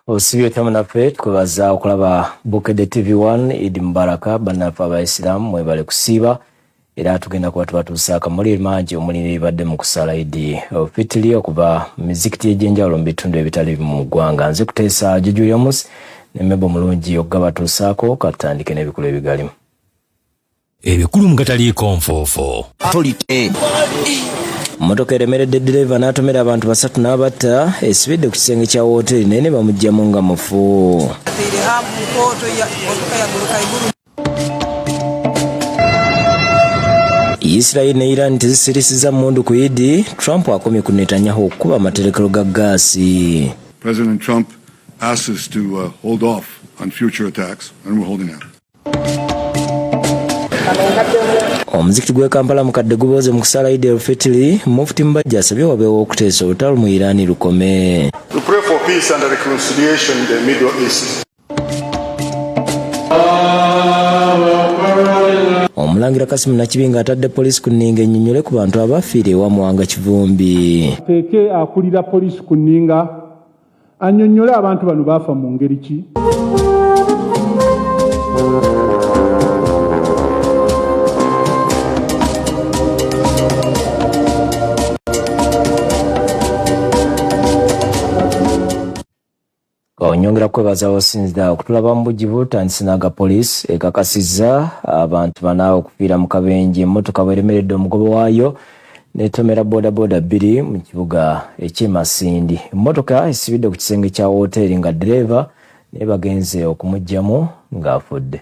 osibye tamunafe twebaza okulaba Bukedde TV1 Eid Mubaraka bannaffe abaisiramu mwebale kusiiba era tugenda kuba tubatuusa akamuli mangi omuliri badde mu kusala Eid Fitri okuva mizikiti egy'enjawulo mu bitundu ebitali mu ggwanga. Nze kuteesa Juju Yomus ne Mebo Mulungi okugabatuusaako katandike n'ebikulu ebigalimu. Ebikulu mu kataliiko nfoofo. Mmotoka eremeredde ddereva n'atomera abantu 3 n'abatta esibidde ku kisenge kya wooteri naye ne bamuggyamu nga mufu. Israel ne Iran tezisirisiza mmundu ku Eid. Trump akomye ku Netanyahu okukuba amaterekero ga gaasi. President Trump asked us to hold off on future attacks and we're holding out. Omuzikiti gw'e Kampala mukadde guboze mu kusala Eid al-Fitr. Mufti Mbajja asabye wabeewo okuteesa olutalo mu Iran lukome. We pray for peace and reconciliation in the Middle East. Omulangira Kasimu Nakibinga atadde poliisi ku nninga ennyonnyole ku bantu abafiire ewa Mwanga Kivumbi. Teeke akulira poliisi ku nninga annyonnyole abantu bano baafa mu ngeri ki? Onyongera kwebaza osinzira okutulaba mu bujjivu butandise n'aga poliisi ekakasizza abantu bana okufiira mu kabenje emmotoka bweremeredde omugobo waayo n'etomera bodaboda 2 mu kibuga eky'e Masindi. Emmotoka esibidde ku kisenge kya wooteri nga ddereeva naye bagenze okumuggyamu ng'afudde.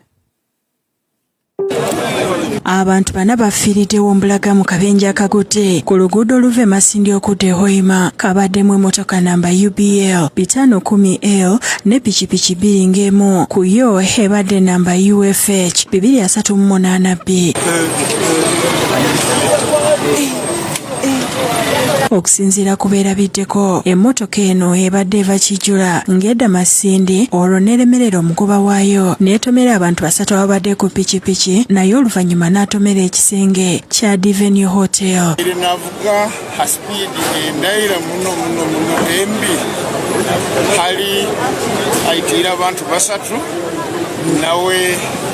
Abantu bana bafiiriddewo ombulaga mu kabenje akagutte ku luguudo oluva Masindi okudda Hoima kabaddemu emmotoka namba UBL 510L ne pikipiki 2 ng'emu ku yo ebadde namba UFH 238B. Okusinziira ku beerabiddeko emmotoka eno ebadde eva Kijula ng'edda Masindi olwo n'eremerera omugoba waayo n'etomera abantu 3 ababadde ku pikipiki naye oluvannyuma n'atomera ekisenge kya Divenue Hotel. Navuga haspidi endaira muno embi hali aitira abantu 3 nawe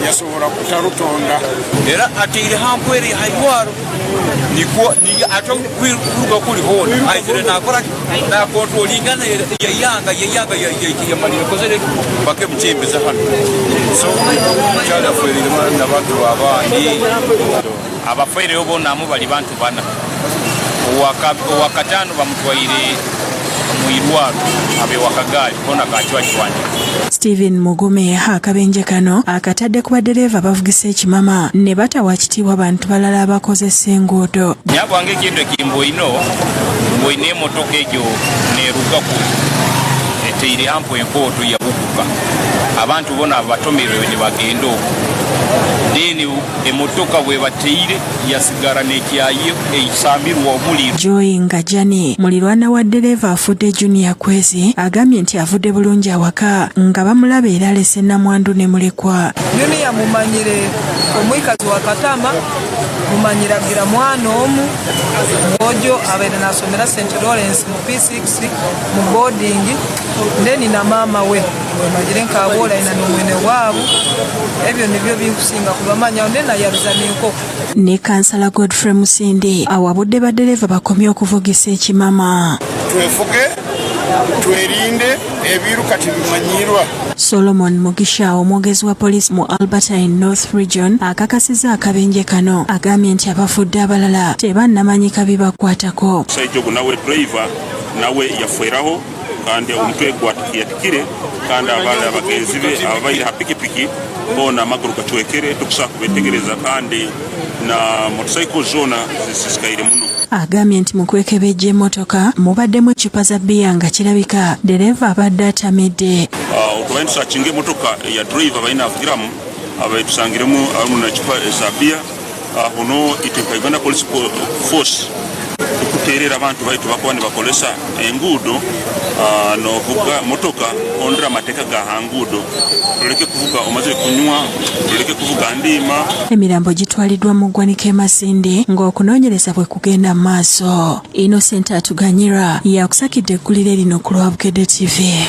yasobola kutarutonda era atire hampweri haitwaro niko ni ato kwiruka kuli hona aitire nakora na controllinga yayanga yamalire kozere bake mchembeza hano so cyala fweri n'abantu abandi abafere obona mu bali bantu bana wakatano bamutwaire muirwaro abe wakagali kona kachwa chwani. Steven Mugume akabenje kano akatadde ku badereva bavugisa ekimama ne batawa kitiibwa abantu balala abakozesa enguudo. Nyabwange kintu kimbo ino boine motoka ejo neruka ku eteire ampo enkoto ya bukuka abantu bona batomerewe ne bagendo deni emotoka bwe bateire yasigara nekyaye eisambirwa omuliro. Joy Ngajani mulirwana wa dereva afudde Junior Kwezi agambye nti avudde bulungi awaka nga bamulaba era alese namwandu ne mulekwa. Junior mumanyire omwikazi wa Katama mumanyira gira mwana omu ngojo abere nasomera St Lawrence mu P6 mu boarding ndeni na mama we mumanyire nkabola ina n'omwene wabo ebyo nibyo bikusinga kubamanya ndena yaruzaniko. Ne Kansala Godfrey Musindi awabudde badereva bakomye okuvugisa ekimama. Twefuge twerinde ebiru kati bimanyirwa. Solomon Mugisha omwogezi wa poliisi mu Albertine North Region akakasiza akabenje kano agambye nti abafudde abalala tebannamanyika bibakwatako. Saijogo nawe driver nawe yafweraho kandi omutwe gwatikire kandi abala abagenzi be abaire ha pikipiki bona amaguru gatwekere tukusa kubetegereza kandi na motorcycle zona zisikaire muno. Agambye nti mu kwekebejja emmotoka mubaddemu eccupa za bbiya nga kirabika dereva abadde atamidde. Okubaini tusachinga emmotoka ya driver balina avugiramu abatusangiremu awamu na cupa za bbiya huno iteeka Uganda Police Force okuteerera abantu baitu bakuba ne bakolesa enguudo n'ovuga motoka ondera amateeka ga hanguudo tuleke kuvuga omaze kunywa tuleke kuvuga ndiima. Emirambo gitwaliddwa mu ggwanika e Masindi ng'okunoonyereza bwe kugenda mu maaso. Innocent Atuganyira yakusakidde eggulire lino ku lwa Bukedde TV.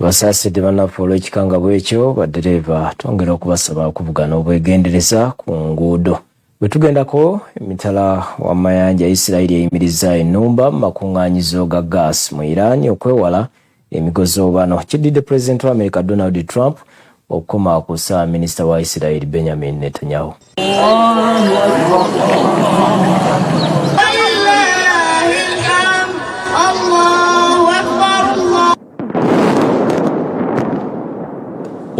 Tubasaasidde bannaffe olw'ekikanga bw'ekyo baddereeva twongera okubasaba okuvuga n'obwegendereza ku nguudo. Bwe tugendako emitala w'amayanja Isirayiri eyimirizza ennumba mu makuŋŋaanyizo ga gaasi mu Iran okwewala emigozoobano. Kiddidde Pulezidenti wa Amerika Donald Trump okukoma ku Minisita wa Isirayiri Benjamin Netanyahu.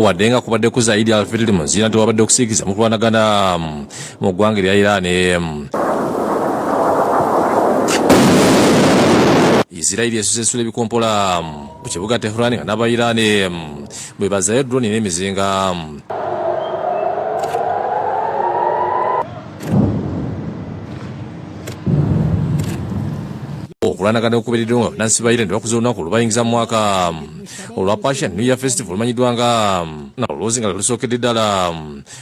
Wadenga kubadde ku zaidi alfitiri muzina tewabadde okusiikiza mu kulwanagana mu ggwanga lya Iran. Isirayiri esusesula ebikompola ku kibuga Tehran nga n'aba Iran bwe bazaayo drone n'emizinga. Okulanagana okubeereddewo nga bannansi ba Iran bakuza olunaku olubayingiza mu mwaka olwa Persian New Year Festival lumanyiddwa nga olwozi nga lusokedde ddala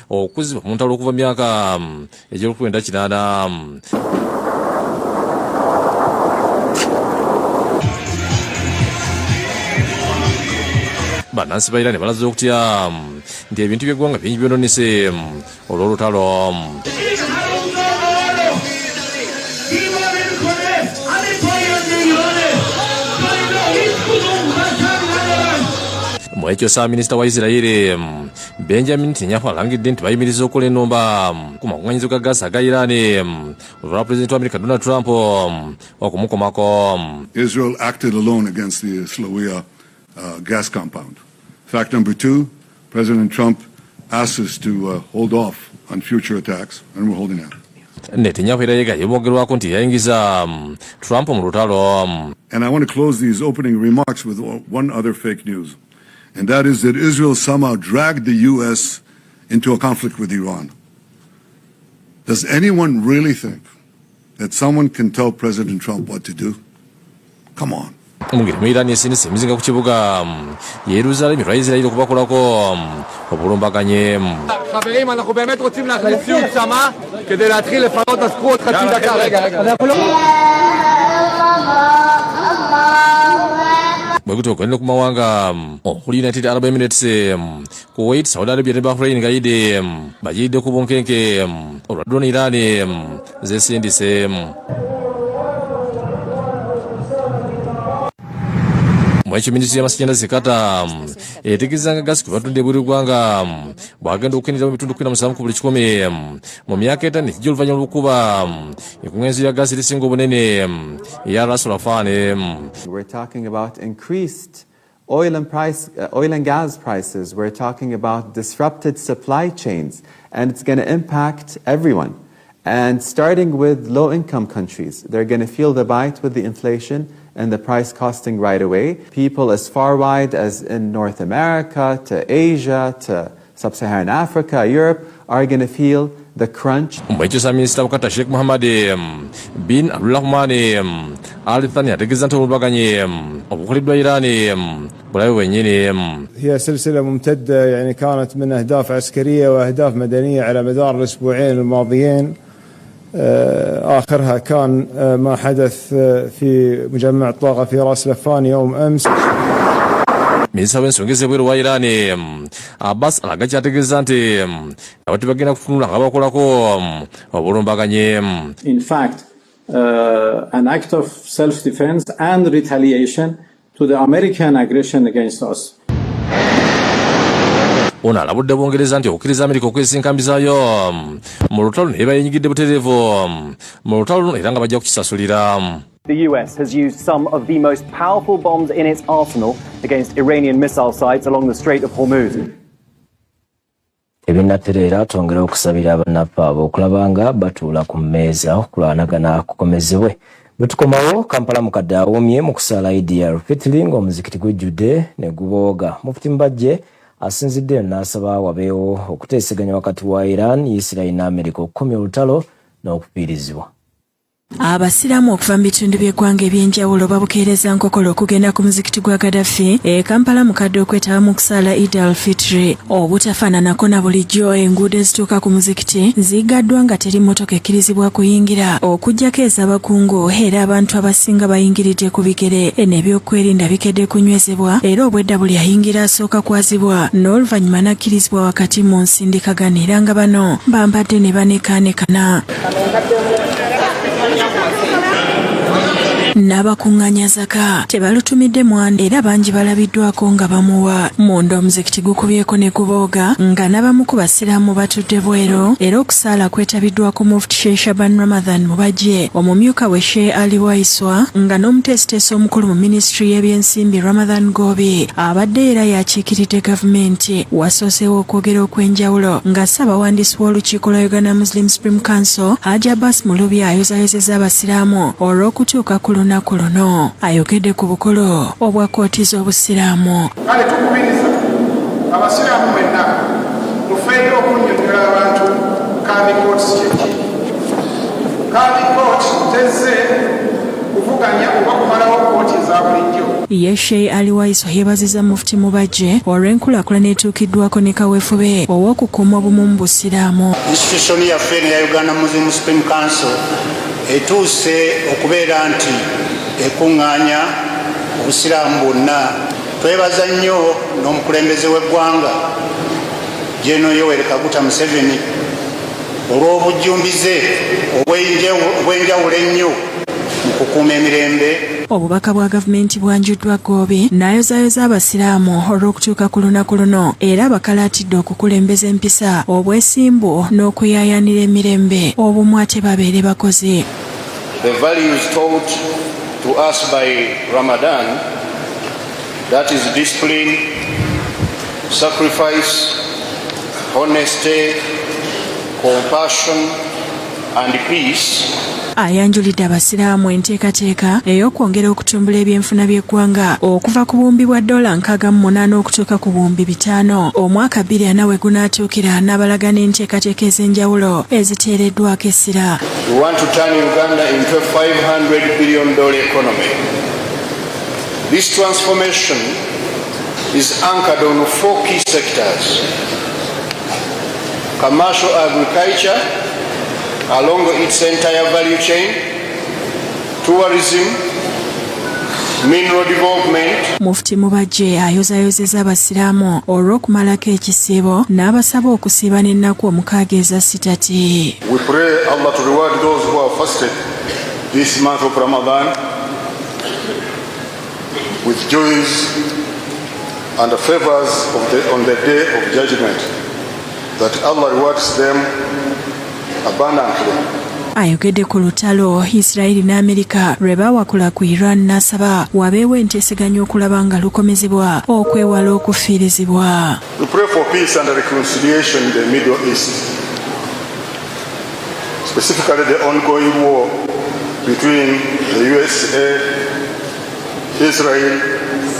okuziba mu ntalo okuva myaka egy'olukumi-8. Bannansi ba Iran balaze okutya nti ebintu by'eggwanga bingi byononese olw'olutalo. Mwekyo Minisita wa Isirayiri Benjamin Netanyahu alangidde nti bayimiriza okukola ennumba ku makuŋŋaanyizo ga gaasi aga Iran olwa Pulezidenti wa Amerika Donald Trump okumukomako. Israel acted alone against the Slawia gas compound. Fact number 2, President Trump asked us to hold off on future attacks, and we're holding out. Netanyahu era yega yemwogerwako nti yayingiza Trump mu lutalo. And I want to close these opening remarks with one other fake news, and that is that Israel somehow dragged the U.S. into a conflict with Iran. Does anyone really think that someone can tell President Trump what to do? Come on. Mungire mu Iran esindise emizinga ku kibuga Yeruzalemu lwa Isirayiri okubakolako obulumbaganye. חברים, אנחנו באמת רוצים להכניס ציוד צמא כדי להתחיל לפנות הסקרות חצי דקה. Mwekutoka nilo kumawanga United Arab Emirates, Kuwait, Saudi Arabia ne Bahrain gaide bajide ku bonkenke olwadona Iran zesindise. Mwekyo Minisitule y'Amasanyalaze Kata etegeezanga gaasi ku batudde buli ggwanga bwagenda okukendeera mu bitundu 47 ku buli 100 mu myaka etaano ekijja oluvannyuma lw'okuba enkuŋŋaanyizo ya gaasi erisinga obunene eya Ras Laffan. We're talking about increased oil and gas prices. We're talking about disrupted supply chains, and it's going to impact everyone. And starting with low-income countries, they're going to feel the bite with the inflation and the price costing right away. People as far wide as in North America, to Asia, to Sub-Saharan Africa, Europe, are going to feel the crunch. Mwekyo Minisita Kata Sheikh Mohammed bin Abdulrahman Al Thani ategeeza nti obulumbaganyi obukoleddwa Iran bulabe bwennyini. هي سلسلة ممتدة يعني كانت من أهداف عسكرية وأهداف مدنية على مدار الأسبوعين الماضيين. آخرها كان ما حدث في مجمع الطاقة في راس لفان يوم أمس. Minisita w'ensonga ez'ebweru wa Iran Abbas Araghchi ategeeza nti abatu bagenda kufunula nga bakolako obulumbaganyi. In fact, an act of self-defense and retaliation to the American aggression against us. Ono alabudde Bungereza nti okukkiriza Amerika okwesa enkambi zaayo mu lutalo ne bayenyigidde butereevu mu lutalo luno era nga bajja kukisasulira. The US has used some of the most powerful bombs in its arsenal against Iranian missile sites along the Strait of Hormuz. Ebinaterera twongera okusabira abannaffe abo okulaba nga batuula ku mmeeza okulwanagana kukomezebwe. Bwe tukomawo Kampala mukadde awoomye mu kusaala Eid al-Fitr ng'omuzikiti gujjudde ne gubooga. Mufti Mbajje asinzidde n'asaba wabeewo okuteeseganya wakati wa Iran, Isirayiri n'Amerika okukomya olutalo n'okupiirizibwa. Abasiraamu okuva mu bitundu by'eggwanga ebyenjawulo babukeereza nkokolo okugenda ku muzikiti gwa Gaddafi Kampala mukadde okwetaba mu kusaala Eid al-Fitr. Obutafaananako na bulijjo enguudo ezituuka ku muzikiti ziggaddwa nga teri mmotoka ekkirizibwa kuyingira okuggyako ez'abakungu era abantu abasinga bayingiridde ku bigere n'ebyokwerinda bikedde kunywezebwa era obwedda buli ayingira asooka kwazibwa n'oluvannyuma n'akkirizibwa wakati mu nsindikagano era nga bano bambadde ne banekaanekana. N'abakuŋŋaanya zaka tebalutumidde mwanda era bangi balabiddwako nga bamuwa. Munda omuzikiti gukubyeko ne gubooga nga n'abamu ku basiraamu batudde bwero era okusaala kwetabiddwako Mufti Sheikh Shaban Ramadhan Mubajje, omumyuka we Sheikh Ali Waiswa nga n'omuteesiteesi omukulu mu minisitule y'ebyensimbi Ramadhan Gobi abadde era yakiikiridde gavumenti. Wasoosewo okwogera okw'enjawulo nga ssaabawandiisi w'olukiiko lwa Uganda Muslim Supreme Council Haji Abbas Mulubi ayozayozezza abasiraamu olw'okutuuka ku lunaku luno. Ayogedde ku bukolo obwa kkooti z'obusiraamu. Kale tukubiriza abasiraamu mwenna mufeeyo okunnyonnyola abantu Kaadi Court kyeki. Kaadi Court tezze kuvuganya oba kumalawo kkooti za bulijjo. Ye Sheikh Ali Waiswa yeebazizza Mufti Mubajje olw'enkulaakulana etuukiddwako ne kaweefube ow'okukuuma obumu mu busiraamu. Institution yaffe ne ya Uganda Muslim Supreme Council etuuse okubeera nti ekuŋŋaanya obusiraamu bwonna. Twebaza nnyo n'omukulembeze w'eggwanga General Yoweri Kaguta Museveni olw'obujjumbize obw'enjawulo ennyo mu kukuuma emirembe. Obubaka bwa gavumenti bwanjuddwa Gobi n'ayozayoza abasiraamu olw'okutuuka ku lunaku luno era bakalaatidde okukulembeza empisa, obwesimbu n'okuyaayaanira emirembe obumu ate babeere bakoze. The values taught to us by Ramadan, that is discipline, sacrifice, honesty, compassion and peace. Ayanjulidde abasiraamu enteekateeka ey'okwongera okutumbula ebyenfuna by'eggwanga okuva ku buwumbi bwa $680 okutuuka ku buwumbi 500 omwaka 2024 we gunaatuukira n'abalagana enteekateeka ez'enjawulo eziteereddwako essira. We want to turn Uganda into a $500 billion economy. This transformation is anchored on 4 key sectors: commercial agriculture along its entire value chain, tourism, mineral development. Mufti Mubajje ayozayozeza abasiraamu olw'okumalako ekisiibo n'abasaba okusiiba n'ennaku omukaaga eza sitati. We pray Allah to reward those who have fasted this month of Ramadan with joys and the favors on the day of judgment, that Allah rewards them abundantly. Ayogedde ku lutalo Israeli ne Amerika lwe baawakula ku Iran n'asaba wabeewo enteeseganya okulaba nga lukomezebwa okwewala okufiirizibwa. We pray for peace and reconciliation in the Middle East, specifically the ongoing war between the USA, Israel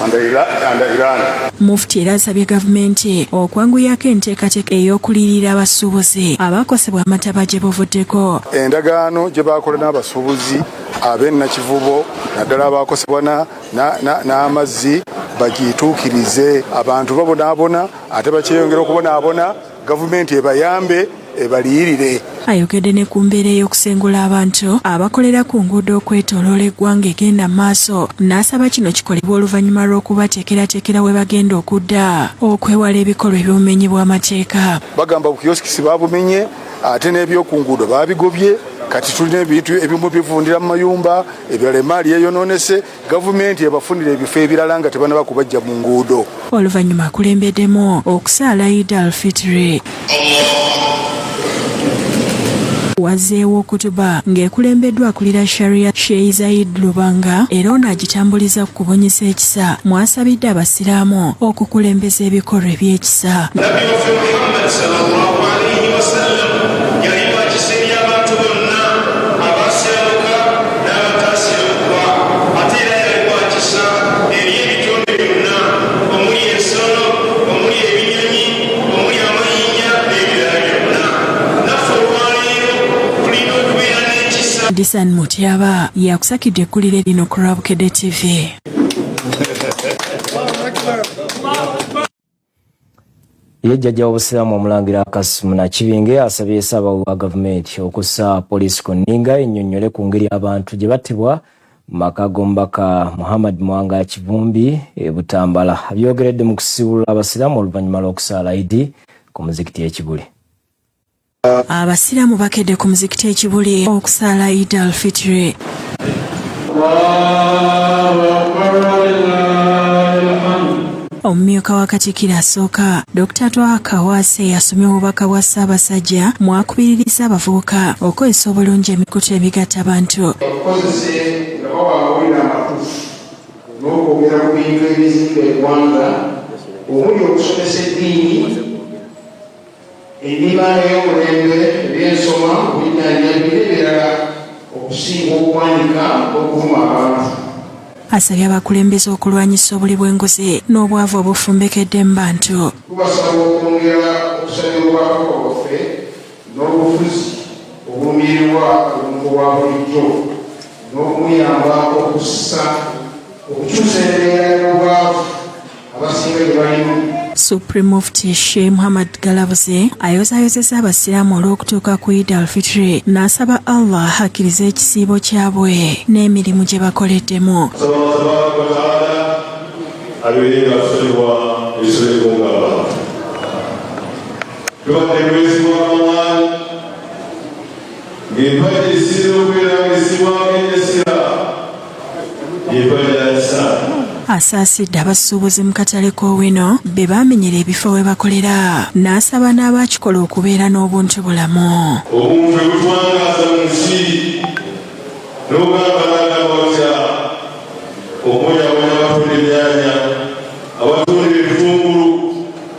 and Iran. Mufti era asabye gavumenti okwanguyako enteekateeka ey'okuliyirira abasuubuzi abaakosebwa amataba gye buvuddeko. Endagaano gye baakola n'abasuubuzi ab'ennakivubo naddala abaakosebwa n'amazzi bagituukirize. Abantu babonaabona ate bakyeyongera okubonaabona, gavumenti ebayambe ebaliyirire. Ayogedde ne ku mbeera ey'okusengula abantu abakolera ku nguudo okwetooloola eggwanga egenda mu maaso n'asaba kino kikolebwa oluvannyuma lw'okubateekerateekera we bagenda okudda okwewala ebikolwa eby'obumenyi bw'amateeka. Bagamba bukiyosikisi baabumenye ate n'ebyoku nguudo baabigobye. Kati tulina ebintu ebimu bivundira mu mayumba, ebirala emaali eyonoonese. Gavumenti ebafunira ebifo ebirala nga tebanaba kubajja mu nguudo. Oluvannyuma akulembeddemu okusaala Eid al-Fitr. Wazzeewo okutuba ng'ekulembeddwa akulira Sharia Sheikh Zaid Lubanga era ono agitambuliza ku kubonyeza ekisa. Mwasabidde abasiraamu okukulembeza ebikolwa eby'ekisa. Nabbi waffe Muhammad sallallahu alayhi wa sallam yali wagisibya abantu bonna abasiramuka n'abataasiramuka, ate era yali wakisa eri ebitonde byonna omuli ensolo, omuli ebinyonyi, omuli amayinja n'ebirala byonna. Naffe olwaleero tulina okubeera n'ekisa. Hassan Mutyaba yakusakidde ekkulire lino ku Bukedde TV. Yejjajja w'obusiraamu omulangira Kasimu Nakibinge asabye Ssaabawolereza wa gavumenti okussa poliisi ku nninga ennyonnyole ku ngeri abantu gye battibwa mu maka g'omubaka Muhammad Mwanga Kivumbi Butambala. Byogeredde mu kusiibula abasiraamu oluvannyuma lw'okusaala Idi ku muzikiti ekibuli. Abasiraamu bakedde ku muzikiti ekibuli okusaala Eid al-Fitr. Omumyuka wa Katikkiro asooka Dr. Twaka Waase yasomye obubaka bwa Ssaabasajja mwakubiririza abavubuka okozesa obulungi emikutu ebigatta abantu. Okozese nga bawangulira amatuufu n'okwogera ku bintu ebizimba eggwanga omuli okusomesa eddiini ennima ey'omulembe ebyensoma obujjanjabi n'ebirala okusinga okwanika n'okuvuma abantu. Asabye abakulembeze okulwanyisa obuli bw'enguzi n'obwavu obufumbekedde mu bantu. Tubasaba okwongera okusabira obubaka bwaffe n'obufuzi obumirirwa omuntu bwa bulijjo n'okumuyamba okukyusa embeera y'obwavu abasinga gye balimu. Supreme Mufti Sheikh Muhammad Galabuzi ayozayozeza abasiraamu olw'okutuuka ku Eid al-Fitr n'asaba Allah akkirize ekisiibo kyabwe n'emirimu gye bakoleddemu. Asaasidde abasuubuzi mu katale k'Owino be baamenyera ebifo we bakolera n'asaba n'abakikola okubeera n'obuntu bulamu. Obuntu butwangaza mu nsi n'ogamba n'agamba otya okunyawonya abatunda ennyaanya abatunda ebitungulu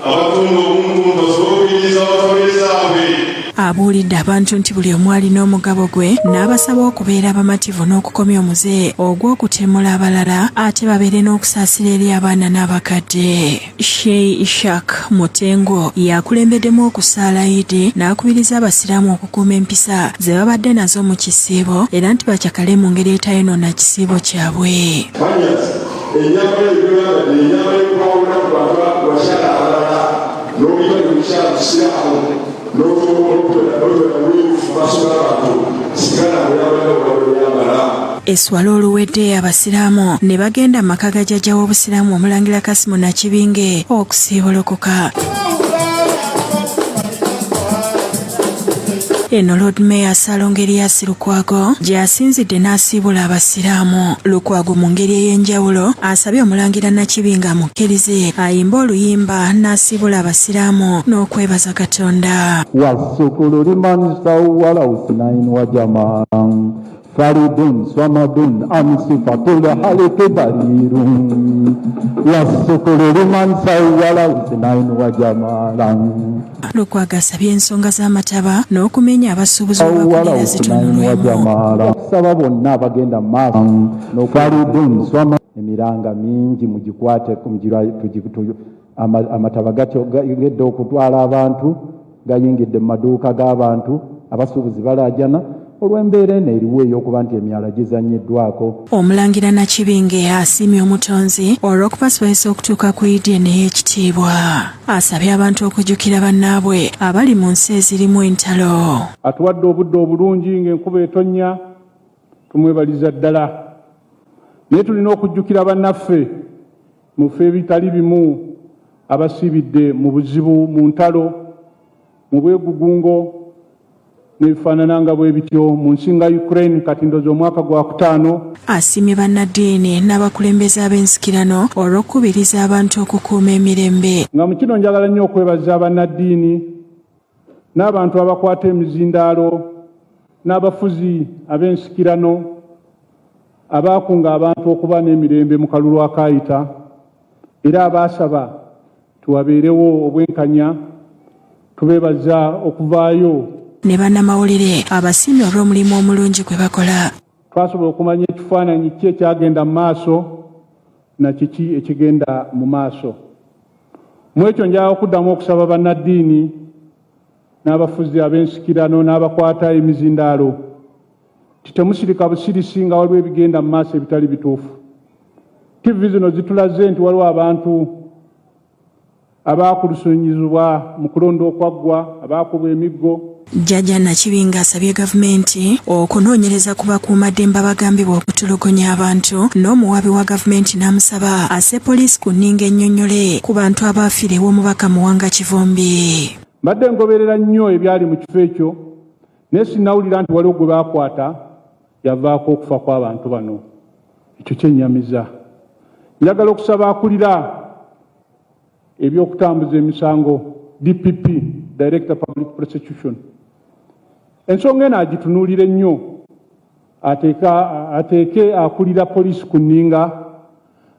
abatunda obuntu osobola okuyingiza abatolezaabwe. Abuulidde abantu nti buli omu alina omugabo gwe n'abasaba okubeera abamativu n'okukomya omuze ogw'okutemula abalala ate babeere n'okusaasira eri abaana n'abakadde. Sheikh Ishaq Mutengo yakulembeddemu okusaala Eid n'akubiriza abasiraamu okukuuma empisa ze babadde nazo mu kisiibo era nti bakyakale mu ngeri etayonoona kisiibo kyabwe. Ennyama y'eggwanga ennyama y'okwawula ku bantu bakyala abalala n'obuyita ku mukyala musiraamu Eswala oluwedde abasiraamu ne bagenda mu maka ga jjajja w'obusiraamu omulangira Kasimu Nakibinge okusiibolokoka. Eno Lord Mayor Salongo Erias Lukwago gy'asinzidde n'asiibula abasiraamu. Lukwago mu ngeri ey'enjawulo asabye omulangira Nakibinge amukkirize ayimba oluyimba n'asiibula abasiraamu n'okwebaza Katonda. Wasukulu liman sawwala usnain wa jamaa faridun swamadun amsifatul haliki barirun wasukulu liman sawwala usnain wa jamaa. Lukwago asabye ensonga z'amataba n'okumenya abasuubuzi abakulira zitunulwemu. Saba bonna abagenda maaso faridun swama emiranga mingi mugikwate amataba gagedde okutwala abantu gayingidde mu maduuka g'abantu abasuubuzi balajana olw'embeera eno eriwo ey'okuba nti emyala gizannyiddwako. Omulangira Nakibinge asiimye omutonzi olw'okubasobozesa okutuuka ku Eid n'ekitiibwa. Asabye abantu okujjukira bannaabwe abali mu nsi ezirimu entalo. Atuwadde obudde obulungi ng'enkuba etonnya tumwebaliza ddala. Naye tulina okujjukira bannaffe mu ffe ebitali bimu abasiibidde mu buzibu, mu ntalo, mu bwegugungo n'ebifaanana nga bwe bityo mu nsi nga Ukraine kati ndoza omwaka gwa 5. Asiimye bannaddiini n'abakulembeze ab'ensikirano olw'okukubiriza abantu okukuuma emirembe. Nga mu kino njagala nnyo okwebaza bannaddiini n'abantu abakwata emizindaalo n'abafuzi ab'ensikirano abaakunga abantu okuba n'emirembe mu kalulu akaayita era abaasaba tuwabeerewo obwenkanya tubeebaza okuvaayo. Ne bannamawulire abasiimye olw'omulimu omulungi gwe bakola. Twasobola okumanya ekifaananyi ki ekyagenda mu maaso na kiki ekigenda mu maaso. Mu ekyo njagala okuddamu okusaba bannaddiini n'abafuzi ab'ensikirano n'abakwata emizindaalo Titemusirika busirisi nga waliwo ebigenda mu maaso ebitali bituufu. TV zino zitulaze nti waliwo abantu abaakulusonyizibwa mu kulonda okwaggwa, abaakubwa emiggo. Jjajja Nakibinga asabye gavumenti okunoonyereza ku bakuumaddembe abagambibwa okutulugunya abantu, n'omuwabi wa gavumenti n'amusaba asse poliisi ku nninga ennyonnyole ku bantu abaafiira ew'omubaka Muwanga Kivumbi. Mbadde ngoberera nnyo ebyali mu kifo ekyo, naye sinnawulira nti waliwo gwe baakwata yavaako okufa kw'abantu bano. Ekyo kyennyamiza. Njagala okusaba akulira ebyokutambuza emisango DPP, Director Public Prosecution, ensonga eno agitunuulire nnyo, ateeke akulira poliisi ku nninga,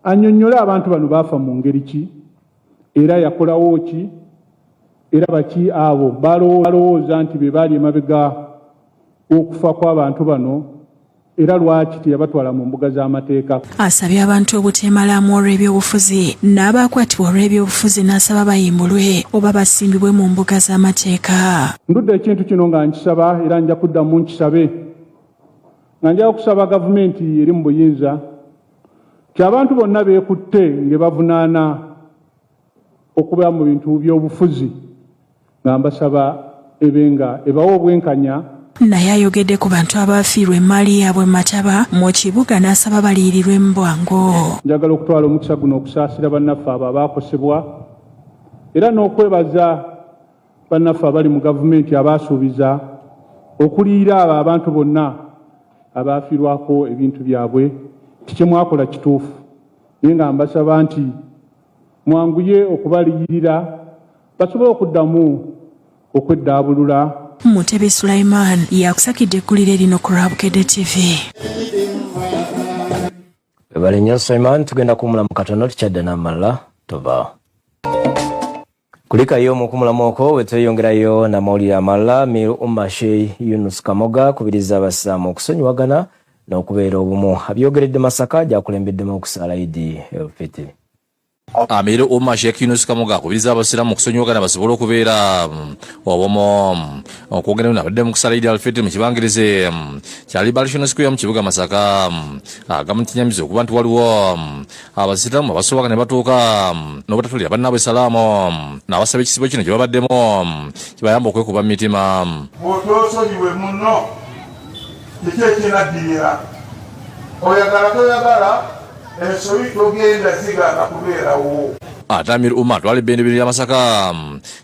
annyonnyole abantu bano baafa mu ngeri ki, era yakolawo ki, era baki abo balowooza nti be baali emabega okufa kw'abantu bano, era lwaki teyabatwala mu mbuga z'amateeka. Asabye abantu obuteemalamu olw'ebyobufuzi n'abaakwatibwa olw'ebyobufuzi n'asaba bayimbulwe oba basimbibwe mu mbuga z'amateeka. Ndudde ekintu kino nga nkisaba era nja kuddamu nkisabe, nga nja kusaba gavumenti eri mu buyinza ti abantu bonna beekutte nge bavunaana okuba mu bintu by'obufuzi nga mbasaba ebenga ebawa obwenkanya. Naye ayogedde ku bantu abaafiirwa emmaali yaabwe Mataba mu kibuga n'asaba baliyirirwe mu bwangu. Njagala okutwala omukisa guno okusaasira bannaffe abo abaakosebwa era n'okwebaza bannaffe abali mu gavumenti abaasuubiza okuliyira abo abantu bonna abaafiirwako ebintu byabwe. Tikimwakola kituufu, naye nga mbasaba nti mwanguye okubaliyirira basobole okuddamu okweddaabulula. Mutebi Sulaiman yakusakidde eggulire lino ku Rabukedde TV. Webale nnyo Sulaiman, tugenda kumulamu katono tukyadde n'amalala tova. Kulikayo mu kumulamu okwo wetweyongerayo n'amawulire amalala. Mir Umar Sheikh Yunus Kamoga kubiriza abasiraamu okusonyiwagana n'okubeera obumu. Abyogeredde Masaka gyakulembeddemu okusaala Idi el-Fitr. Mir Umar Sheikh Yunus Kamoga kubiriza abasiraamu okusonyiwagana basobole okubeera obumu. Okwogerera nabadde mu kusala Idi el-Fitr mu kibangirize kya Liberation Square mu kibuga Masaka. Agamu kinyamiza okuba nti waliwo abasiraamu abasoboka ne batuuka n'obutatulira bannaabwe salaamu n'abasaba ekisibo kino kye babaddemu kibayamba okwekuba mu mitima. Bw'otosonyiwe munno kiki ekinaddirira, oyagala toyagala ensobi togenda zigana kubeerawo. Ate Mir Umar atwalibba endibiri ya Masaka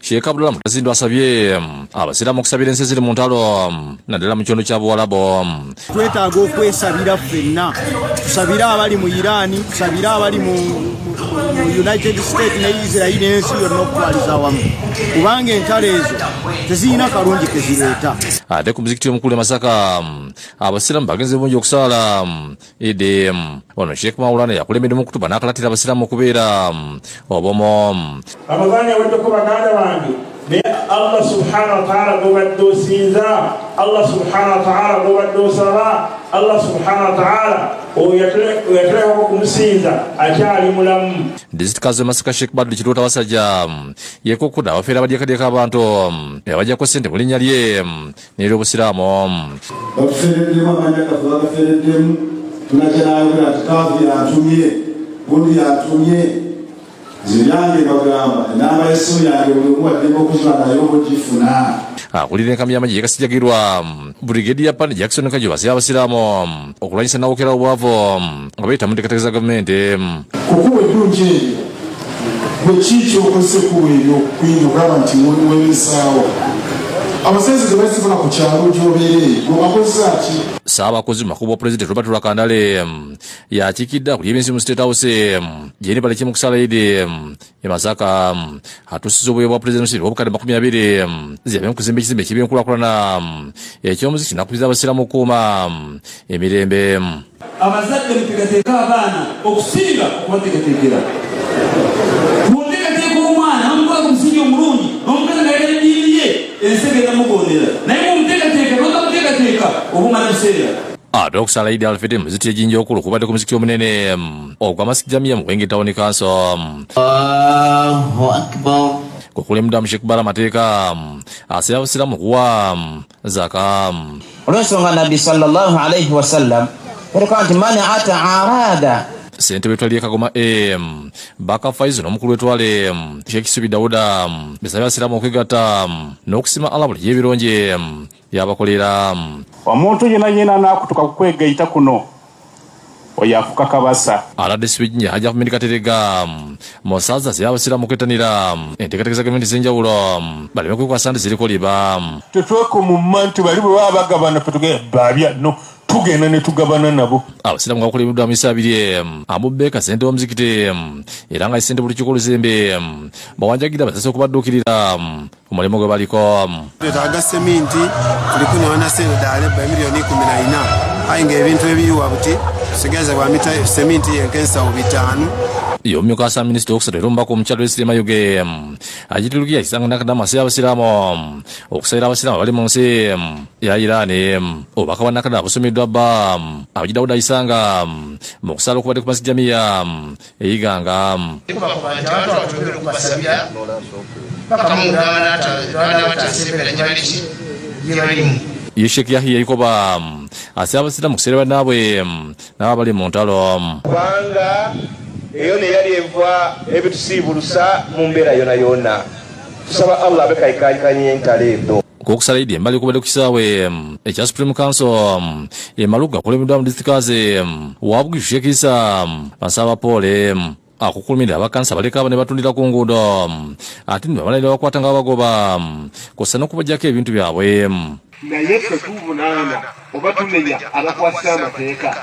Sheikh Abdullah Mutazindo asabye abasiraamu okusabira ensi eziri mu ntalo naddala mu kyondo kya Buwalabu. Twetaaga okwesabira ffenna, tusabire abali mu Iran, tusabire abali mu United States ne Israel n'ensi yonna okutwaliza awamu, kubanga entalo ezo tezirina kalungi kezireeta. Ate ku muzikiti omukulu e Masaka abasiraamu bagenze bungi okusaala Idi. Ono Sheikh Maulana yakulembeddemu okutuba n'akalatira abasiraamu okubeera obumu. Ramadhani yaweddeko baganda bange naye Allah subhanahu wa ta'ala gobadde osinza, Allah subhanahu wa ta'ala gobadde osaba, Allah subhanahu wa ta'ala oyatulekako kumusinza akyali mulamu. Disitukazi Masaka Sheikh Badru Kiruta Wasajja yeekokkuda abafeera abadyekadyeka abantu abajjako ssente mu linnya lye n'ery'obusiraamu. Batufereddemu amanya gafe bagafereddemu, tunajja n'ayogera ati kaavu yantumye, gundi yantumye, zibyange bagamba enamba y'essimu yange buli omu addemu okuziba naye obugifuna. Akulira enkambi y'amagye yekasijjagirwa Brigadier Pan Jackson Kajo basaba abasiraamu okulwanyisa n'awokera obwavu nga bayita mu nteekateeka za gavumenti. Kukuba eddungi eryo bwe kiiki okozese kuba ebyo kuyinza okulaba nti webisaawo abasaizi tebasifuna ku kyalo gy'obeere gwebakozesa ki. Ssaabakozi mu makubo Pulezidenti Robert Lwakandale yakiikidde ku ly'ebyensi mu State House gyeni balekye mu kusala Idi e Masaka. Atuusizza obwoyo bwa Pulezidenti obukadde 20 ziyambe mu kuzimba ekizimbe eky'ebyenkulaakulana eky'omuziki n'akubiriza abasiraamu okukuuma emirembe. Abazadde muteekateeka abaana okusinga okubateekateekera. Muteekateeka omwana bamukwaka omusingi omulungi omukazi ng'ayagala eddiini ye ensi egenda mugondera, naye mumuteekateeka lwakamuteekateeka obumala biseera. Ate okusala Idi el-Fitr mu muzikiti ejjinja okulu kubadde ku muzikiti omunene ogwa Masjid Jamia mu Wenge Town Council. kukulemda mshikbala mateka asaya abasiramu kuwa zaka. Olwensonga Nabbi sallallahu alayhi wa sallam nti mani ata arada sente betwaliye Kagoma baka Faizo n'omukulu wetwale Sheikh Subi Dauda besabye abasiramu okwegata n'okusima Allah buli yebironje yabakolera. Omuntu yena nakutuka kukwegaita kuno oyafuka kabasa alade swijnya haja kumenika terega mosaza ziyabasiramu kwetanira enteekateeka gavumenti ez'enjawulo baleme kwekwa sande ziriko liba tetweko mu mantu bali bwe baba bagabana petuge babya no tugenda ne tugabana nabo. Abasiramu bakulembedwa amisa abiri Abubeka sente w'omuzikiti era nga sente buli kikolo zembe bawanjagira basase okubadduukirira omulimu gwe baliko. Twetaaga seminti tuliko newana sente dale ba milioni 14 ayi ng'ebintu ebiyiwa buti tusigeze bwa mita seminti yenkensawo 5. Yomyo kasa minister okusatu erombako omukyalo Esirema Yoge agitulukiya kisanga nakadama asaya abasiramu okusayira abasiramu bali mu nsi ya Iran obaka banakadama busomeddwa bba abagidawuda isanga mu kusala okubadde ku masijjamiya eyiganga. Yeshek Yahya ikoba asaya abasiramu kusereba naabwe n'abali mu ntalo. Kubanga eyo ne yali enva ebitusiibulusa mu mbeera yona tusaba Allah abekaikakanye entalo ezo. Kokusala idi embali kubadde ku kisaawe ekya Supreme Council emaluga kulemedwa mu district wabugishye Sheikh Isa basaba pole akukulumira abakansa baleka abane batundira ku nguudo ati nibamalira bakwata nga bagoba kosa n'okubajjako ebintu byabwe. Naye ffe tubunana oba tumenya abakwasa amateeka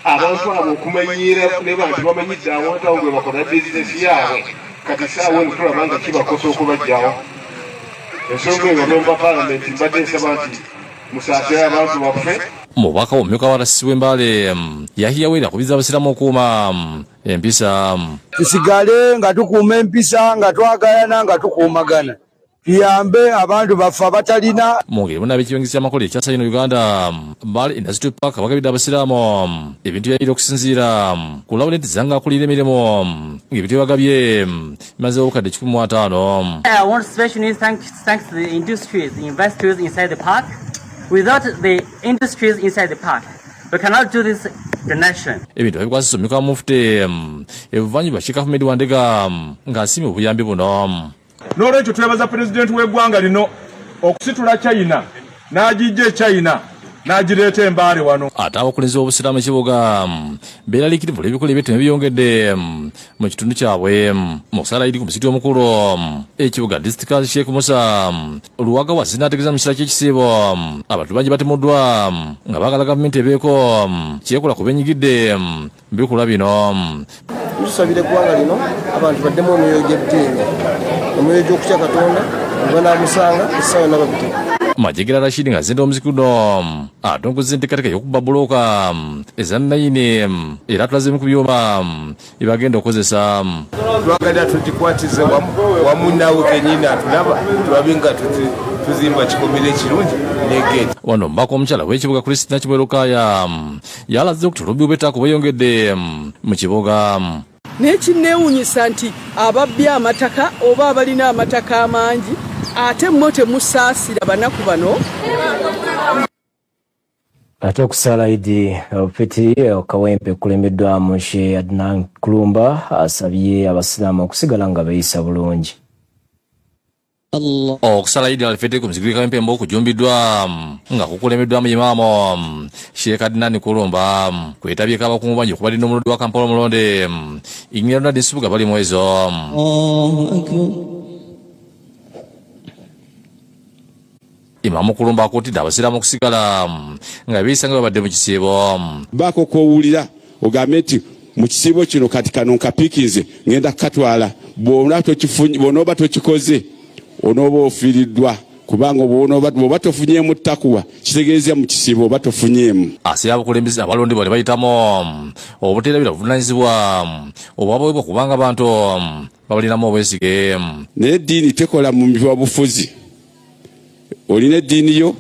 abantu abo okumanyira ne bantu bamanyidde awontawo gwe bakola bizinesi yaabwe kati saawe netulaba nga kibakosa okubajjawo. Ensonga eyo nomba palamenti mbadde nsaba nti musaasire abantu baffe. Mubaka w'omumyuka wa Rasisi w'Embale Yahya Wera akubiza abasiramu okuuma empisa. Tusigale nga tukuuma empisa nga twagalana nga tukuumagana tuyambe abantu baffe abatalina. Mu ngeri bonna ab'ekibangisi ky'amakolero ekya Sayino Uganda Mbale Industry Park bagabidde abasiraamu ebintu byayira okusinziira ku Laurent Zanga akulira emirimu ng'ebintu byebagabye bimaze obukadde 15. I want to especially thank the industries, the investors inside the park. Without the industries inside the park, we cannot do this donation. Ebintu bikwasisa omumyuka wa Mufti ebuvanjuba Sheikh Ahmed Wandega ng'asiimye obuyambi buno. N'olwekyo twebaza pulezidenti w'eggwanga lino okusitula China n'agijja China n'agireeta Embale wano. Ate abakulembeze b'obusiraamu ekibuga beeraliikirivu olw'ebikolwa eby'ettemu ebyongedde mu kitundu kyabwe mu kusala idi ku musikiti omukulu ekibuga disitulikiti Sheikh Musa Luwaga Waziri n'ategeeza mu kiseera ky'ekisiibo abantu bangi batemuddwa nga baagala gavumenti ebeeko kyekola ku beenyigidde mu bikolwa bino. Tusabire eggwanga lino abantu baddemu emyoyo gy'eddiini emyoyo gy'okutya Katonda banaamusanga essaawa n'ababiteko. Majegera Rashid nga zenda omuziki guno atongoza enteekateeka y'okubba bulooka eza 9 era tulazeemu ku byuma ebagenda okukozesa. Twagalira tugikwatize wamu naawe kennyini atulaba tulabe nga tuzimba kikomera ekirungi n'egeeti. Wano mbaka omukyala w'ekibuga Christina Kibwerukaya yalaze okuti olubbi bw'ettaka bweyongedde mu kibuga. N'ekinneewuunyisa nti ababbi amataka oba abalina amataka amangi ate mmwe temusaasira banaku bano. Ate okusala idi Peti Kawempe kulemeddwa mu Sheikh Adnan Kulumba asabye abasiraamu okusigala nga beeyisa bulungi. Okusala idi alifete ku muzikiti Kawempe mbo kujumbiddwa nga kukulemeddwamu imaamu Sheikh Adnan Kulumba kwetabyeko abakungu bangi okubadde n'omulodi wa Kampala omulonde Ingenia Ronald Nsubuga bali mu ezo. Imaamu Kulumba akutidde abasiraamu okusigala nga beeyisanga babadde mu kisiibo. Baako kowulira ogambe nti mu kisiibo kino kati kano nkapiikinze ngenda kukatwala bw'onooba tokikoze onooba ofiiriddwa kubanga bw'oba tofunyeemu ttakuwa kitegeeza mu kisiibo oba tofunyeemu. Asabye abakulembeze abalondebwa ne bayitamu obuteerabira buvunaanyizibwa obwabaweebwa kubanga abantu babalinamu obwesige. Naye eddiini tekola mu byabufuzi. Olina eddiini yo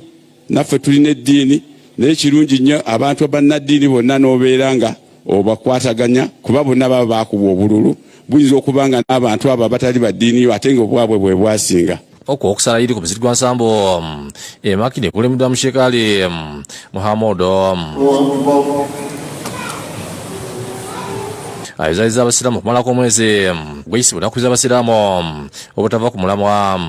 naffe tulina eddiini naye kirungi nnyo abantu bannaddiini bonna n'obeera nga obakwataganya kuba bonna baba baakuba obululu buyinza okubanga n'abantu abo abatali baddiini ate ng'obwabwe bwe bwasinga. Okusala iri ku muzikiti gwa Nsambo Makindye kulemeddwa mu Sheikh Ali Muhammad ayizaliza abasiraamu okumalako omwezi gw'eyisibwa nakuriza abasiraamu obutava ku mulamwa.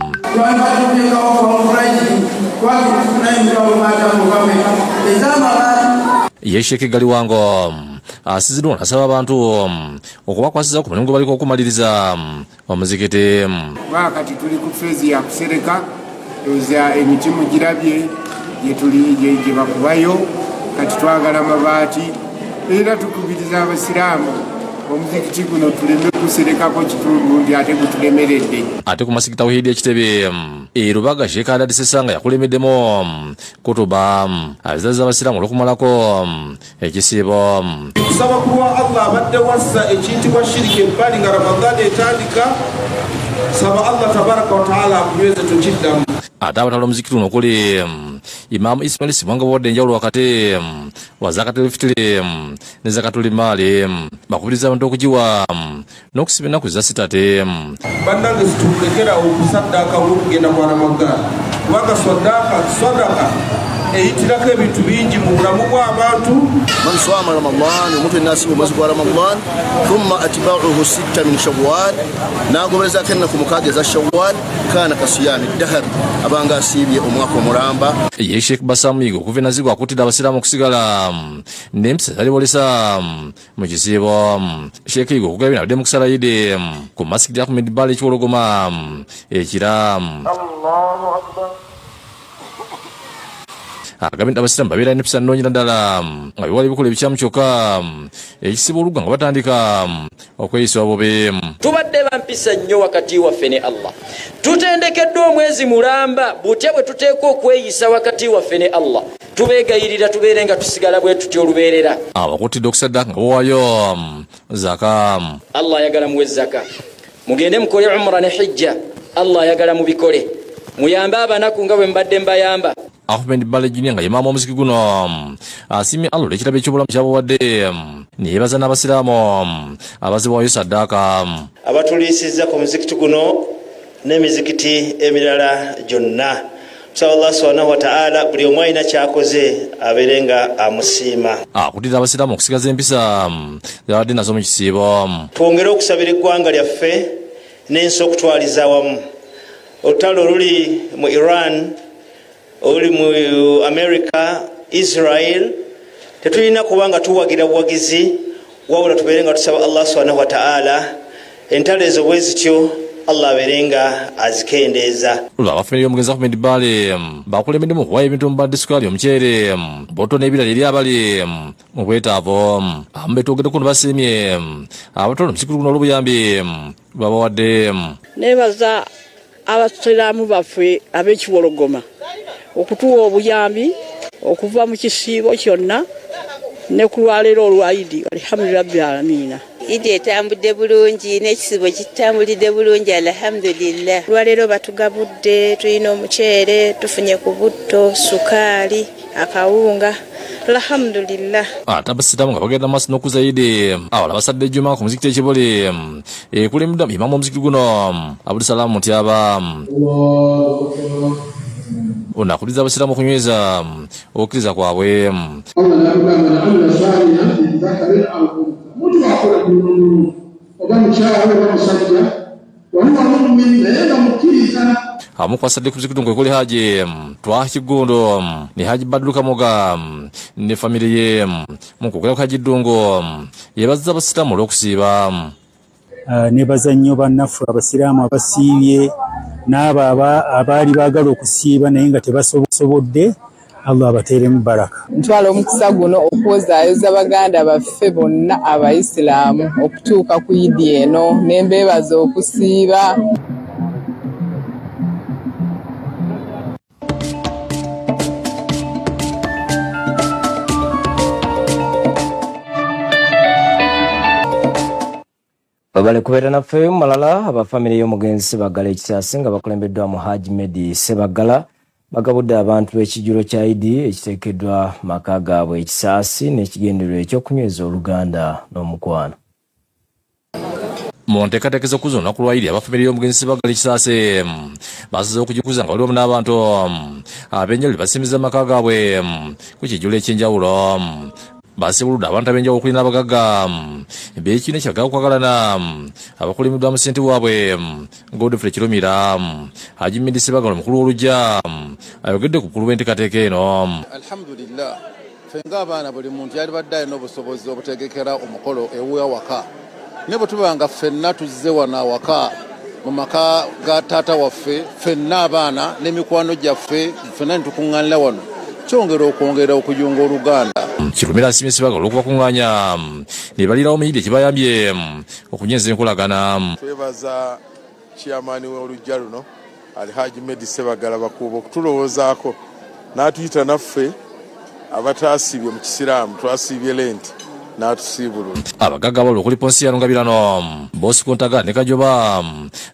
Ye Sheikh Gali Wango asizidwa nasaba abantu okubakwasiza ku mulimu baliko okumaliriza omuzikiti. Wakati tuli ku fezi ya kusereka oza emitimu girabye gye bakubayo kati twagala mabaati era tukubiriza abasiraamu omuzikiti guno tuleme kuserekako kitundu ndi ate gutulemeredde. Ate ku masikiti Tawhidi ekitebe Rubaga Sheikh Adadi Sesanga yakulemeddemu kutuba azaza abasiraamu olw'okumalako ekisiibo. Kusaba kuwa Allah abadde wassa ekiyitibwa shiriki ebbali nga Ramadani etandika, saba Allah tabaraka wa taala akunyweze tukiddamu. Ate abatala omuzikiti guno okuli Imam Ismail Sibwanga wadde enjawulo wakati wa Zakatul Fitri ne Zakatul Mali bakubiriza abantu okugiwa n'okusiba ennaku za sitate. Bannange situlekera okusaddaaka olw'okugenda kwa Ramadani kubanga sadaka eyitirako ebintu bingi mu bulamu bw'abantu. Man swama Ramadan omuntu enasiba omwezi gwa Ramadan thumma atba'uhu 6 min Shawwal nagoberezako ennaku 6 eza Shawwal kana kasiyami dahar abanga asibye omwaka omulamba. Ye Sheikh Basamigo okuva enazigwa akutidde abasiraamu okusigala n'empisa zalibolesa mu kisiibo. Sheikh Igo okugabira abadde mu kusala Idi ku masikiti ya Ahmed Bale ekiwologoma ekira. Allahu Akbar. Agabinda abasiraamu babeera n'empisa nnoonyera ddala nga biwali bikola ebikyamu kyokka ekisiibo olugga nga batandika okweyisa obubi. Tubadde bampisa nnyo wakati waffe ne Allah. Tutendekeddwa omwezi mulamba butya bwe tuteekwa okweyisa wakati waffe ne Allah. Tubeegayirira tubeere nga tusigala bwe tutyo olubeerera. Abakutidde okusaddaaka nga bawaayo zaka. Allah ayagala muwe zaka. Mugende mukole umra ne hijja. Allah ayagala mubikole. Muyambe abanaku nga bwe mbadde mbayamba. Ahmed Bale Junior nga yemaama omuziki guno asimye Allah olw'ekirabo eky'obulamu ky'abawadde ne yeebaza n'abasiraamu abazibwayo saddaaka. Abatuliisizza ku muzikiti guno n'emizikiti emirala gyonna. Tusaba Allah subhanahu wa ta'ala buli omu alina kyakoze abeere nga amusiima. Akutidde abasiraamu okusigaza empisa zawadde nazo mu kisiibo. Twongere okusabira eggwanga lyaffe n'ensi okutwaliza awamu. Olutalo oluli mu Iran, oli mu America, Israel, tetulina kubanga tuwagira buwagizi wabula tubeere nga tusaba Allah subhanahu wa ta'ala entalo ezo bwe zityo Allah abeerenga azikendeeza. Abafenero omugenzi Ahmed Bale bakulembeddemu okuwaayo ebintu mu badisukali omuceere boto n'ebirala eri abali mu bwetaavu. Betwogedde kuno basiimye abatwala omuzikiti guno olw'obuyambi babawadde. Neebaza abasiraamu baffe ab'ekiwologoma okutuwa obuyambi okuva mu kisiibo kyonna ne ku lwaleero olwa Idi. Alhamdulillah rabbil aalamiina. Idi etambudde bulungi n'ekisibo kitambulidde bulungi alhamdulillah. Lwaleero batugabudde, tulina omuceere, tufunye ku butto, sukaali, akawunga. Alhamdulillah. Abasiraamu nga bagenda maaso n'okuza Idi awala basadde Juma ku muzikiti ekiboli kulemeddwa imamu omuzikiti guno Abdulsalam Mutyaba. Onakuliza abasiraamu okunyweza okukkiriza kwabwe. Amukwasade ku muzikiti ngwekuli Haji Twakigondo ne Haji Badru Kamoga ne famire ye mukugula Haji Ddungu yebaza abasiraamu olw'okusiiba. Nebaza nnyo bannaffe abasiraamu abasiibye n'abo abaali baagala okusiiba naye nga tebasobodde. Allah abateeremu baraka. Ntwala omukisa guno okwozaayoza baganda baffe bonna abayisiraamu okutuuka ku Idi eno n'embeebaza okusiiba. Babale kubeera naffe malala abafamire y'omugenzi Sebagala Ekitaasi nga bakulembeddwa mu Haji Medi Sebagala bagabudde abantu ekijjulo kya Idi ekiteekeddwa maka gaabwe Ekitaasi n'ekigendererwa ekyokunyweza oluganda n'omukwano. mu nteekateeka z'okuzza olunaku lwayiri abafamire y'omugenzi Sebaggala Kisaase basazeewo okugikuza nga waliwo n'abantu ab'enjawulo basimbiza amaka gaabwe ku kijjulo eky'enjawulo. Basibuludde abantu ab'enjawulo okuli n'abagagga b'ekibiina kyagala okwagalana abakulembeddwamu ssente waabwe Godfrey Kirumira. Haji Mindi Sebaggala omukulu w'oluggya ayogedde ku bukulu bw'enteekateeka eno. Alhamdulillah, ffe ng'abaana buli muntu yali badde alina obusobozi obutegekera omukolo ew'awaka. Ne bwe tuba nga ffenna tuzze wano awaka mu maka ga taata waffe, ffenna abaana n'emikwano gyaffe ffenna ne tukuŋŋaanira wano, kyongera okwongera okuyunga oluganda. Kirumira asimye Sebaggala olw'okubakuŋŋaanya ne balirawo omuyidi ekibayambye okunyweza enkolagana. Twebaza chairman w'oluggya luno Alhaji Medi Sebaggala Bakuuba okutulowoozaako n'atuyita naffe abataasibye mu kisiraamu twasibye lenti n'atusiibulula. Abagagga abalala okuli Ponsiano Ngabirano, Bosco Ntaga ne Kajoba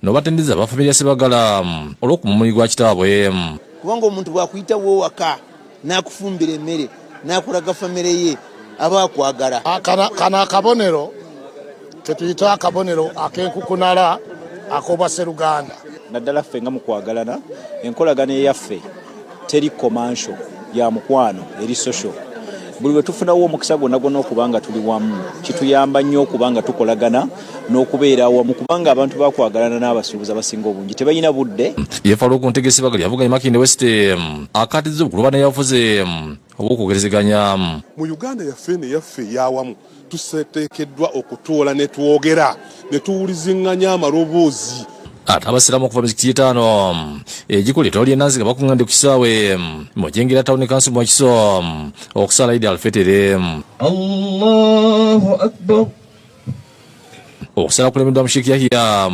n'obatendereza abafamire ya Sebaggala olw'okumumuli gwa kitaabwe. Kubanga omuntu bw'akuyitawo waka n'akufumbira emmere n'akulaga famire ye aba akwagala. Kana akabonero ketuyita akabonero ak'enkukunala ak'obwa Sseruganda. Naddala ffe nga mu kwagalana enkolagana eyaffe teri commercial ya mukwano eri social. Buli lwe tufunawo omukisa gwonna okubanga tuli wamu kituyamba nnyo okubanga tukolagana n'okubeera wamu kubanga abantu bakwagalana n'abasuubuzi abasinga obungi tebalina budde. Yeefala okuntegeka Sebaggala yavuganya Makinde West akatizza obukulu yavuze obw'okwogerezeganya. Mu Uganda yaffe ne yaffe yawamu tuseteekeddwa okutuula ne twogera ne tuwulizinganya amaloboozi. Ate abasiraamu okuva mizikiti 5 egikuli etawali enanziga bakuŋŋaanidde ku kisaawe mu Jengera Town Council mu Kiso okusala Eid al-Fitr. Allahu Akbar. Okusala kulemeddwa Mushiki Yahya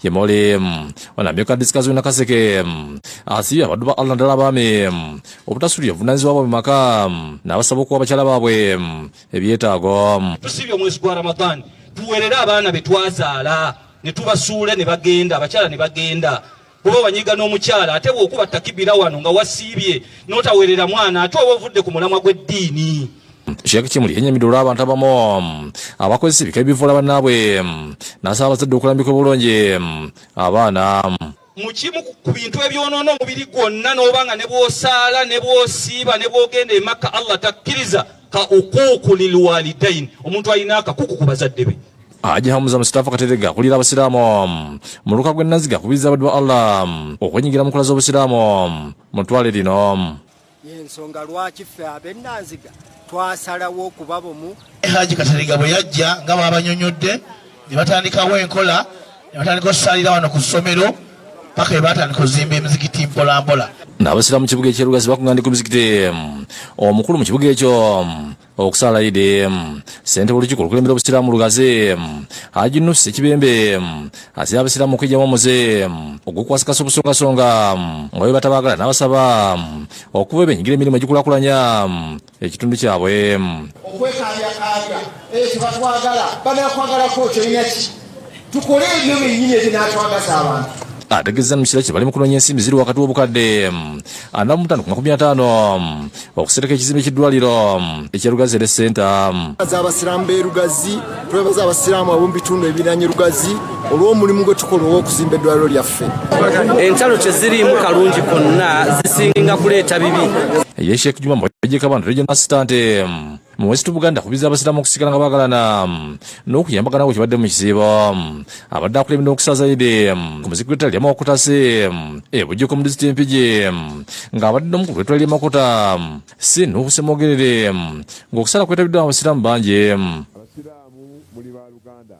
Yemole wanamyuka disikazi wina Kaseke asibye abaddu ba Allah ddala abaami obutasulira obuvunaanyizibwa bwabwe mu maka n'abasaba okuwa abakyala baabwe ebyetaago. Tusibye omwezi gwa Ramadan tuweerere abaana be twazaala ne tubasuula ne bagenda abakyala ne bagenda. Kuba wanyiga n'omukyala ate bw'okuba takibira wano nga wasiibye n'otaweerera mwana ate oba ovudde ku mulamwa gw'eddiini. Sheikh Kimuli yenyamidde olw'abantu abamu abakozesa ebika ebivuula bannaabwe n'asaba abazadde okulambika obulungi abaana. Mu kimu ku bintu ebyonoona omubiri gwonna n'obanga ne bw'osaala ne bw'osiiba ne bw'ogenda e Makka Allah takkiriza ka ukuuku lil walidaini, omuntu alina akakuku ku bazadde be. Haji Hamza Mustafa Katerega akulira abasiraamu mu luka gw'ennaziga akubiriza abaddu ba Allah okwenyingira mu nkola z'obusiraamu mu ttwale lino. Y'ensonga lwaki ffe ab'ennanziga twasalawo okuba bumu. Haji Katerega bwe yajja nga babanyonyodde ne batandikawo enkola ne batandika okusaalira wano ku ssomero paka batandika okuzimba emizikiti mpolampola. N'abasiraamu mu kibuga eky'Erugazi bakuŋŋaanidde ku muzikiti omukulu mu kibuga ekyo okusala Eid. Ssente w'olukiiko olukulembera obusiraamu Lugazi Haji Nusi Ekibembe asaba abasiraamu okweggyamu omuze ogw'okwasikasa obusongasonga nga bwe batabaagala n'abasaba okuba benyigira emirimu egikulaakulanya ekitundu kyabwe. Okwekaabyakaabya tebatwagala banakwagalako kyolina ki tukole ebyo byennyini ebinaatwagaza abantu. Ategeeza mu kiseera kye bali mu kunoonya ensimbi ziri wakati w'obukadde 45 okusereka ekizimbe ky'eddwaliro eky'Erugazi Health Center. Abasiraamu b'Erugazi twebaza abasiraamu ab'omu bitundu ebiriraanye Rugazi olw'omulimu gwe tukola ogw'okuzimba eddwaliro lyaffe. Entalo teziriimu kalungi konna zisinga kuleeta bibi. Ye Sheikh Juma Mwajjeka Bantu Regional Assistant mu West Buganda akubiriza abasiraamu okusigala nga baagalana n'okuyambagana bwe kibadde mu kisiibo. Abadde akulembedde okusaza Eid ku muziki gw'ettale lya Makutase Bujjuko mu disitulikiti Mpigi ng'abadde n'omukulu w'ettale lya Makuta Senu Semogerere ng'okusala kwetabiddwa abasiraamu bangi. Abasiraamu muli ba Luganda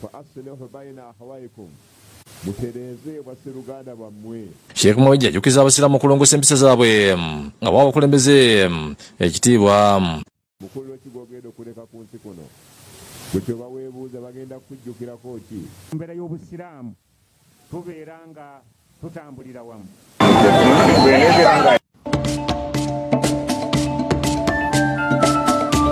fa aslihu baina akhawaykum mutereze Basseruganda bammwe. Sheikh Mwajja ajjukiza abasiraamu okulongoosa empisa zaabwe nga bwa bakulembeze ekitiibwa. Mukulu w'ekigoogedde okuleka ku nsi kuno bwe kyoba weebuuza bagenda kujjukirako ki? Mbeera y'obusiraamu tubeera nga tutambulira wamu.